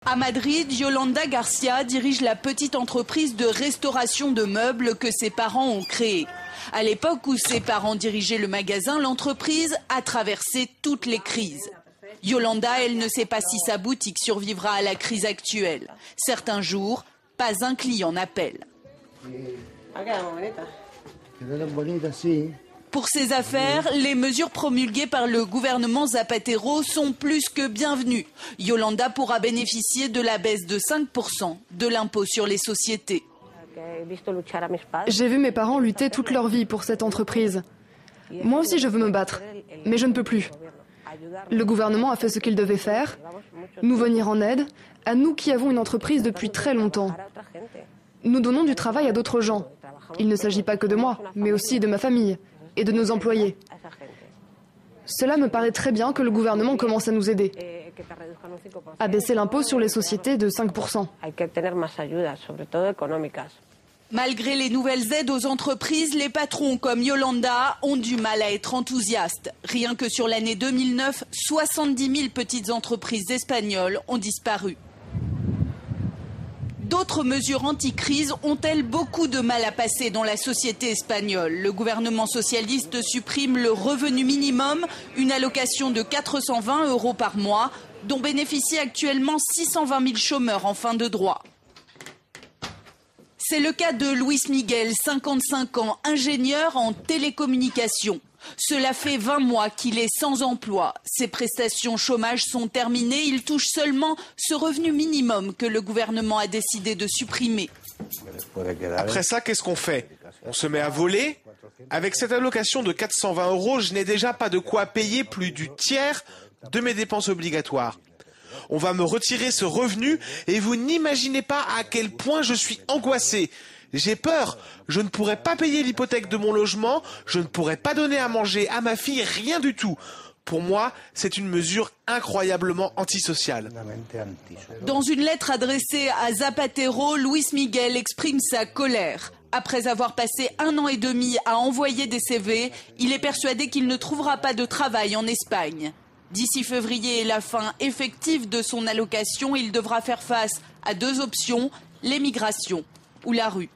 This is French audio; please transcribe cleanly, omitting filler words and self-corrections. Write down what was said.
À Madrid, Yolanda Garcia dirige la petite entreprise de restauration de meubles que ses parents ont créée. À l'époque où ses parents dirigeaient le magasin, l'entreprise a traversé toutes les crises. Yolanda, elle ne sait pas si sa boutique survivra à la crise actuelle. Certains jours, pas un client n'appelle. Pour ses affaires, les mesures promulguées par le gouvernement Zapatero sont plus que bienvenues. Yolanda pourra bénéficier de la baisse de 5% de l'impôt sur les sociétés. J'ai vu mes parents lutter toute leur vie pour cette entreprise. Moi aussi je veux me battre, mais je ne peux plus. Le gouvernement a fait ce qu'il devait faire, nous venir en aide, à nous qui avons une entreprise depuis très longtemps. Nous donnons du travail à d'autres gens. Il ne s'agit pas que de moi, mais aussi de ma famille et de nos employés. Cela me paraît très bien que le gouvernement commence à nous aider, à baisser l'impôt sur les sociétés de 5%. Malgré les nouvelles aides aux entreprises, les patrons comme Yolanda ont du mal à être enthousiastes. Rien que sur l'année 2009, 70 000 petites entreprises espagnoles ont disparu. D'autres mesures anti-crise ont-elles beaucoup de mal à passer dans la société espagnole? Le gouvernement socialiste supprime le revenu minimum, une allocation de 420 € par mois, dont bénéficient actuellement 620 000 chômeurs en fin de droit. C'est le cas de Luis Miguel, 55 ans, ingénieur en télécommunications. Cela fait 20 mois qu'il est sans emploi. Ses prestations chômage sont terminées. Il touche seulement ce revenu minimum que le gouvernement a décidé de supprimer. Après ça, qu'est-ce qu'on fait? On se met à voler? Avec cette allocation de 420 €, je n'ai déjà pas de quoi payer plus du tiers de mes dépenses obligatoires. On va me retirer ce revenu et vous n'imaginez pas à quel point je suis angoissé. J'ai peur, je ne pourrai pas payer l'hypothèque de mon logement, je ne pourrai pas donner à manger à ma fille, rien du tout. Pour moi, c'est une mesure incroyablement antisociale. Dans une lettre adressée à Zapatero, Luis Miguel exprime sa colère. Après avoir passé 1 an et demi à envoyer des CV, il est persuadé qu'il ne trouvera pas de travail en Espagne. D'ici février et la fin effective de son allocation, il devra faire face à 2 options, l'émigration ou la rue.